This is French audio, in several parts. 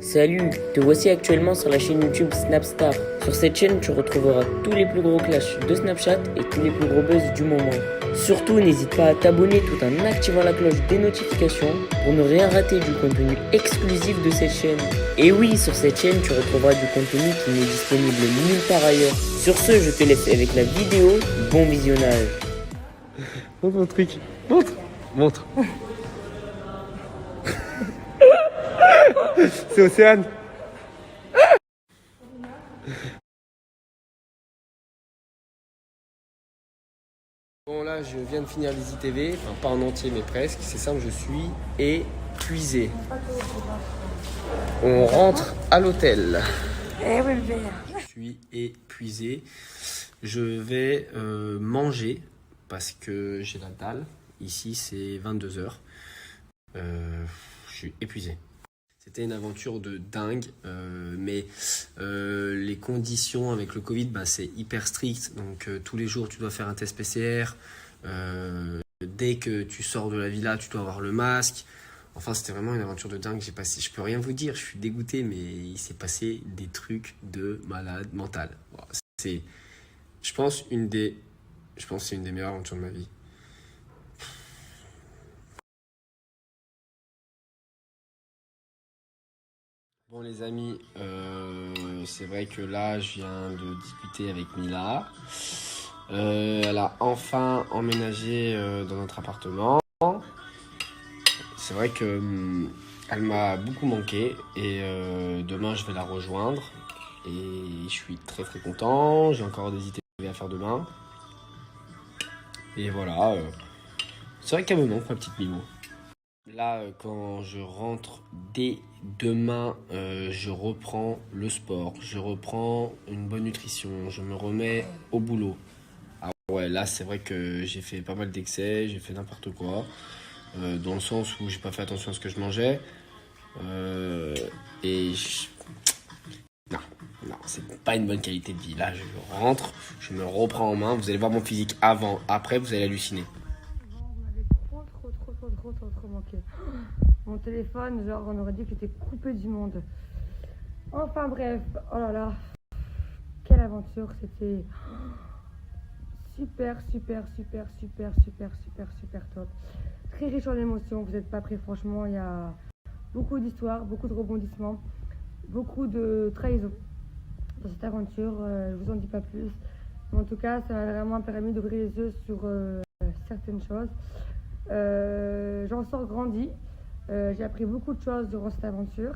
Salut, te voici actuellement sur la chaîne YouTube Snapstar. Sur cette chaîne, tu retrouveras tous les plus gros clashs de Snapchat et tous les plus gros buzz du moment. Surtout, n'hésite pas à t'abonner tout en activant la cloche des notifications pour ne rien rater du contenu exclusif de cette chaîne. Et oui, sur cette chaîne, tu retrouveras du contenu qui n'est disponible nulle part ailleurs. Sur ce, je te laisse avec la vidéo. Bon visionnage. Montre mon truc. Montre. Montre. C'est Océane. Bon là je viens de finir les ITV, enfin pas en entier mais presque, c'est simple, je suis épuisé. On rentre à l'hôtel. Je suis épuisé. Je vais manger parce que j'ai la dalle. Ici c'est 22h. Je suis épuisé. C'était une aventure de dingue, mais les conditions avec le Covid, c'est hyper strict. Donc tous les jours, tu dois faire un test PCR. Dès que tu sors de la villa, tu dois avoir le masque. Enfin, c'était vraiment une aventure de dingue. J'ai passé, je peux rien vous dire, je suis dégoûté, mais il s'est passé des trucs de malade mental. C'est, je pense, que c'est une des meilleures aventures de ma vie. Bon les amis, c'est vrai que là je viens de discuter avec Mila. Elle a enfin emménagé dans notre appartement. C'est vrai que elle m'a beaucoup manqué et demain je vais la rejoindre. Et je suis très très content, j'ai encore des ITV à faire demain. Et voilà, c'est vrai qu'elle me manque ma petite Mimo. Là, quand je rentre dès demain, je reprends le sport, je reprends une bonne nutrition, je me remets au boulot. Ah ouais, là, c'est vrai que j'ai fait pas mal d'excès, j'ai fait n'importe quoi, dans le sens où j'ai pas fait attention à ce que je mangeais. Et non, c'est pas une bonne qualité de vie. Là, je rentre, je me reprends en main. Vous allez voir mon physique avant, après, vous allez halluciner. Trop manqué. Mon téléphone, genre, on aurait dit que j'étais coupée du monde. Enfin bref, oh là là, quelle aventure, c'était super top. Très riche en émotions, vous n'êtes pas prêts, franchement, il y a beaucoup d'histoires, beaucoup de rebondissements, beaucoup de trahison dans cette aventure, je vous en dis pas plus. Mais en tout cas, ça m'a vraiment permis d'ouvrir les yeux sur certaines choses. J'en sors grandi. J'ai appris beaucoup de choses durant cette aventure.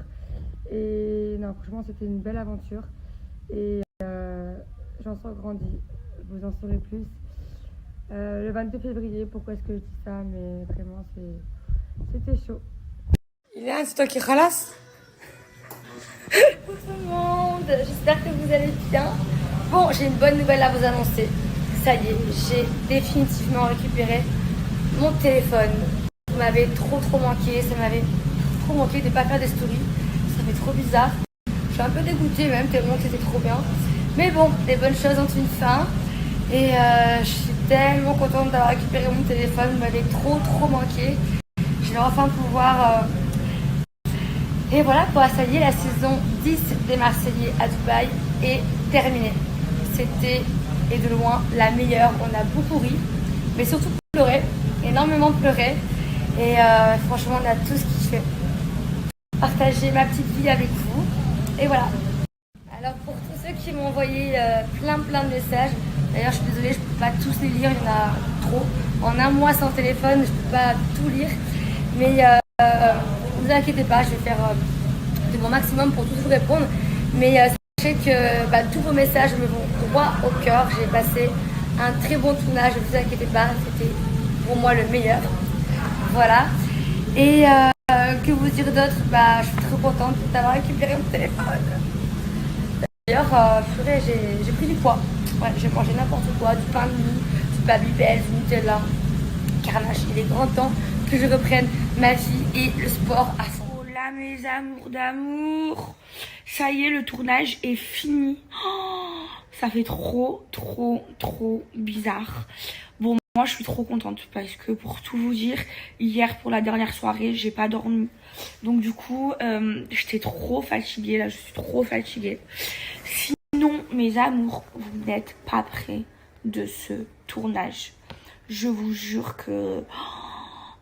Et non, franchement, c'était une belle aventure. Et j'en sors grandi. Vous en saurez plus. Le 22 février, pourquoi est-ce que je dis ça? Mais vraiment, c'était chaud. Ilan, c'est toi qui ralasse? Bonjour tout le monde, j'espère que vous allez bien. Bon, j'ai une bonne nouvelle à vous annoncer. Ça y est, j'ai définitivement récupéré mon téléphone. Vous m'avez trop manqué, ça m'avait trop manqué de ne pas faire des stories. Ça fait trop bizarre. Je suis un peu dégoûtée même, tellement que c'était trop bien. Mais bon, les bonnes choses ont une fin. Et je suis tellement contente d'avoir récupéré mon téléphone. Vous m'avez trop manqué. Je vais enfin pouvoir... Et voilà, quoi, ça y est, la saison 10 des Marseillais à Dubaï est terminée. C'était, et de loin, la meilleure. On a beaucoup ri, mais surtout pleuré, énormément pleuré. Et franchement, on a tous kiffé. Partager ma petite vie avec vous. Et voilà. Alors, pour tous ceux qui m'ont envoyé plein de messages, d'ailleurs, je suis désolée, je ne peux pas tous les lire, il y en a trop. En un mois sans téléphone, je ne peux pas tout lire. Mais ne vous inquiétez pas, je vais faire de mon maximum pour tous vous répondre. Mais sachez que tous vos messages me vont droit au cœur. J'ai passé un très bon tournage, ne vous inquiétez pas, c'était pour moi le meilleur. Voilà. Et que vous dire d'autre? Je suis très contente d'avoir récupéré mon téléphone. D'ailleurs, j'ai pris du poids. Ouais, j'ai mangé n'importe quoi, du pain de mie, du Babybel, du Nutella. Carnage, il est grand temps que je reprenne ma vie et le sport à fond. Oh là, mes amours d'amour. Ça y est, le tournage est fini. Oh, ça fait trop bizarre. Bon. Moi, je suis trop contente parce que pour tout vous dire, hier pour la dernière soirée, j'ai pas dormi. Donc du coup, j'étais trop fatiguée. Là, je suis trop fatiguée. Sinon, mes amours, vous n'êtes pas prêts de ce tournage. Je vous jure que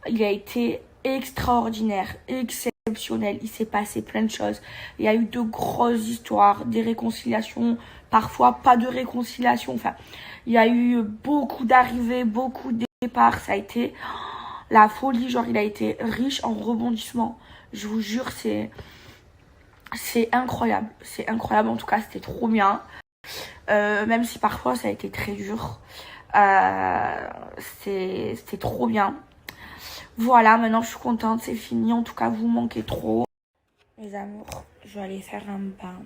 il a été extraordinaire, exceptionnel. Il s'est passé plein de choses. Il y a eu de grosses histoires, des réconciliations, parfois pas de réconciliation. Enfin, il y a eu beaucoup d'arrivées, beaucoup de départs. Ça a été la folie. Genre, il a été riche en rebondissements. Je vous jure, c'est incroyable. C'est incroyable. En tout cas, c'était trop bien. Même si parfois, ça a été très dur. C'était trop bien. Voilà, maintenant, je suis contente. C'est fini. En tout cas, vous manquez trop. Mes amours, je vais aller faire un bain.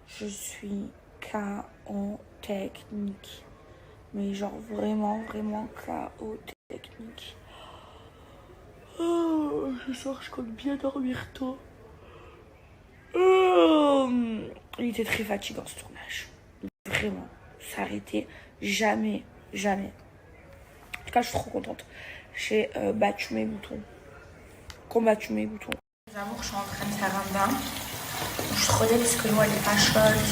Je suis KO technique. Mais genre vraiment, vraiment KO technique. Oh, ce soir, je compte bien dormir tôt. Oh, il était très fatigant ce tournage. Vraiment. S'arrêter jamais, jamais. En tout cas, je suis trop contente. J'ai battu mes boutons. Combattu mes boutons. Les amours, je suis en train de faire un bain. Je suis trop parce que l'eau elle est pas chaude.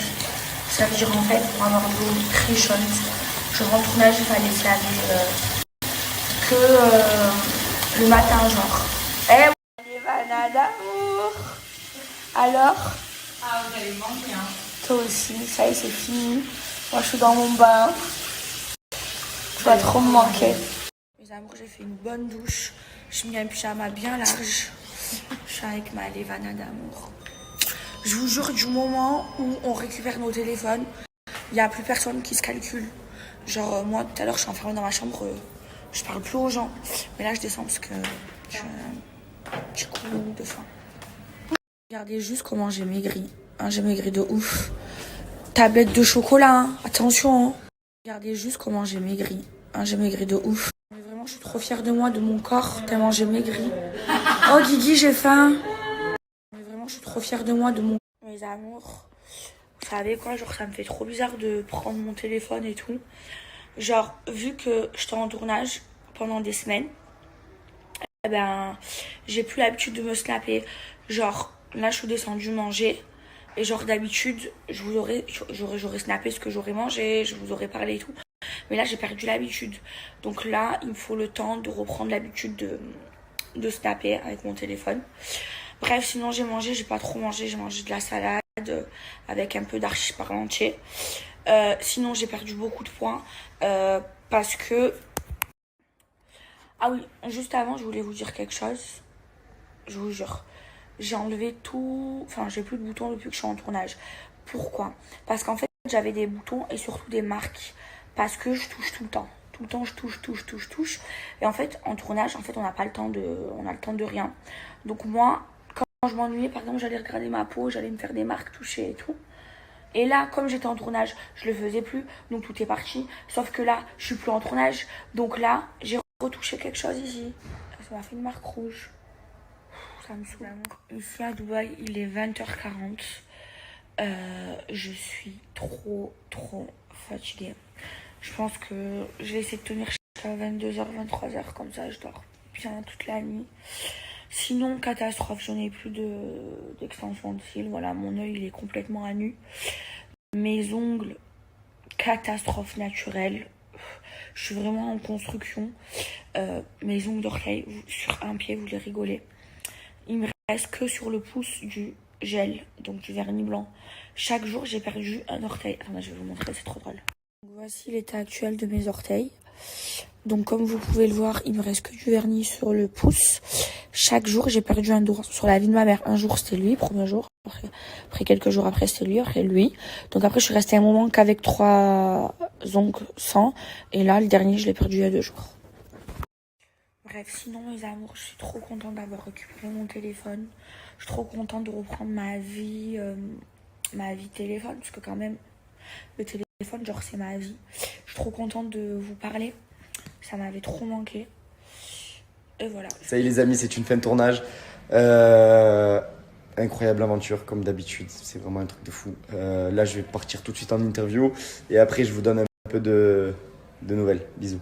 Ça veut dire en fait pour avoir de l'eau très chaude. Je rentre au tournage, il fallait se laver que le matin genre. Eh les bananes d'amour. Alors Ah vous allez manquer hein. Toi aussi, ça y est c'est fini. Moi je suis dans mon bain. Tu vas trop me manquer. Mes amours, j'ai fait une bonne douche. Je mis un pyjama bien large. Je suis avec ma Lévana d'amour. Je vous jure, du moment où on récupère nos téléphones, il n'y a plus personne qui se calcule. Genre, moi, tout à l'heure, je suis enfermée dans ma chambre, je parle plus aux gens. Mais là, je descends parce que j'ai coup de faim. Regardez juste comment j'ai maigri. Hein, j'ai maigri de ouf. Tablette de chocolat, hein. Attention. Hein. Regardez juste comment j'ai maigri. Hein, j'ai maigri de ouf. Mais vraiment, je suis trop fière de moi, de mon corps, tellement j'ai maigri. Oh, Guigui, j'ai faim. Mais vraiment, je suis trop fière de moi, de mon... Mes amours, vous savez quoi, genre ça me fait trop bizarre de prendre mon téléphone et tout. Genre, vu que j'étais en tournage pendant des semaines, eh ben, j'ai plus l'habitude de me snapper. Genre, là, je suis descendue manger. Et genre, d'habitude, j'aurais snappé ce que j'aurais mangé, je vous aurais parlé et tout. Mais là, j'ai perdu l'habitude. Donc là, il me faut le temps de reprendre l'habitude de snapper avec mon téléphone. Bref, sinon j'ai mangé, j'ai pas trop mangé, j'ai mangé de la salade avec un peu d'archi parmentier. Sinon j'ai perdu beaucoup de poids parce que... Ah oui, juste avant je voulais vous dire quelque chose. Je vous jure, j'ai enlevé tout... Enfin j'ai plus de boutons depuis que je suis en tournage. Pourquoi? Parce qu'en fait j'avais des boutons et surtout des marques. Parce que je touche tout le temps. Tout le temps je touche. Et en fait en tournage, en fait on n'a pas le temps de... On a le temps de rien. Donc moi... Quand je m'ennuyais, par exemple, j'allais regarder ma peau, j'allais me faire des marques touchées et tout. Et là, comme j'étais en tournage, je le faisais plus, donc tout est parti. Sauf que là, je suis plus en tournage, donc là, j'ai retouché quelque chose ici. Ça m'a fait une marque rouge. Ça me saoule. Ici à Dubaï, il est 20h40. Je suis trop fatiguée. Je pense que je vais essayer de tenir jusqu'à 22h, 23h, comme ça je dors bien toute la nuit. Sinon, catastrophe, je n'ai plus d'extension de cils. Voilà, mon œil il est complètement à nu. Mes ongles, catastrophe naturelle. Je suis vraiment en construction. Mes ongles d'orteil, sur un pied, vous les rigolez. Il me reste que sur le pouce du gel, donc du vernis blanc. Chaque jour, j'ai perdu un orteil. Attendez, je vais vous montrer, c'est trop drôle. Donc, voici l'état actuel de mes orteils. Donc comme vous pouvez le voir, il me reste que du vernis sur le pouce. Chaque jour, j'ai perdu un doigt sur la vie de ma mère. Un jour, c'était lui, premier jour. Après quelques jours après, c'était lui, après lui. Donc après, je suis restée un moment qu'avec 3 ongles sans. Et là, le dernier, je l'ai perdu il y a 2 jours. Bref, sinon, mes amours, je suis trop contente d'avoir récupéré mon téléphone. Je suis trop contente de reprendre ma vie téléphone. Parce que quand même, le téléphone, genre, c'est ma vie. Je suis trop contente de vous parler. Ça m'avait trop manqué. Et voilà. Ça y est les amis, c'est une fin de tournage. Incroyable aventure comme d'habitude. C'est vraiment un truc de fou. Là je vais partir tout de suite en interview. Et après je vous donne un peu de nouvelles. Bisous.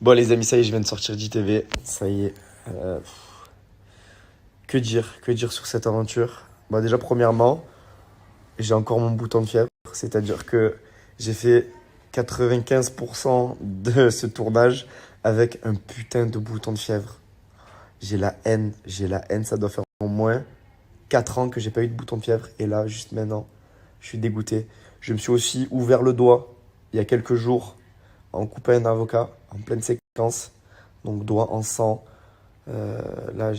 Bon les amis, ça y est, je viens de sortir d'ITV. Ça y est. Que dire sur cette aventure? Bon, déjà, premièrement, j'ai encore mon bouton de fièvre. C'est-à-dire que j'ai fait 95% de ce tournage avec un putain de bouton de fièvre. J'ai la haine. Ça doit faire au moins 4 ans que j'ai pas eu de bouton de fièvre. Et là, juste maintenant, je suis dégoûté. Je me suis aussi ouvert le doigt il y a quelques jours en coupant un avocat en pleine séquence. Donc, doigt en sang. Là,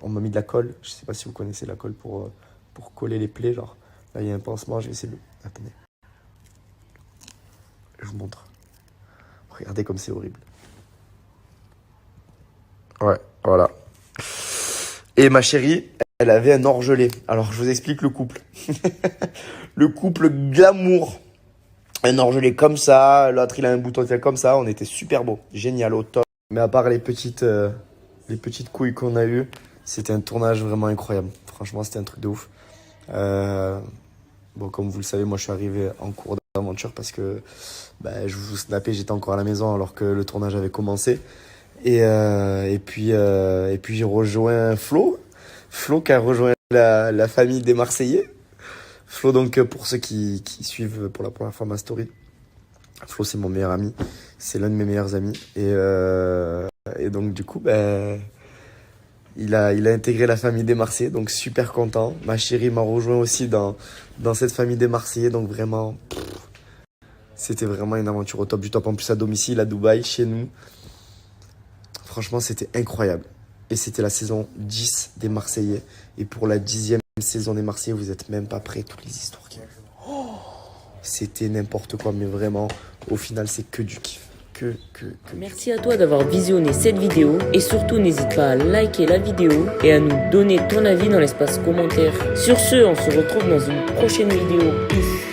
on m'a mis de la colle. Je sais pas si vous connaissez la colle pour coller les plaies. Genre, là, il y a un pansement. Je vais essayer de... Attendez. Je vous montre. Regardez comme c'est horrible. Ouais, voilà. Et ma chérie, elle avait un orgelé. Alors, je vous explique le couple. Le couple glamour. Un orgelé comme ça. L'autre, il a un bouton de fièvre comme ça. On était super beau. Génial, au top. Mais à part les petites couilles qu'on a eues, c'était un tournage vraiment incroyable. Franchement, c'était un truc de ouf. Bon, comme vous le savez, moi, je suis arrivé en cours d'aventure parce que je vous snappais, j'étais encore à la maison alors que le tournage avait commencé. Et puis j'ai rejoint Flo qui a rejoint la famille des Marseillais. Flo, donc, pour ceux qui suivent pour la première fois ma story, Flo, c'est mon meilleur ami. C'est l'un de mes meilleurs amis. Et donc, du coup, il a intégré la famille des Marseillais. Donc, super content. Ma chérie m'a rejoint aussi dans cette famille des Marseillais. Donc, vraiment, c'était vraiment une aventure au top du top. En plus, à domicile, à Dubaï, chez nous. Franchement, c'était incroyable. Et c'était la saison 10 des Marseillais. Et pour la 10e saison des Marseillais, vous n'êtes même pas prêts. Toutes les histoires qu'il y a eu. Oh, c'était n'importe quoi. Mais vraiment, au final, c'est que du kiff. Merci à toi d'avoir visionné cette vidéo. Et surtout, n'hésite pas à liker la vidéo et à nous donner ton avis dans l'espace commentaire. Sur ce, on se retrouve dans une prochaine vidéo. Peace.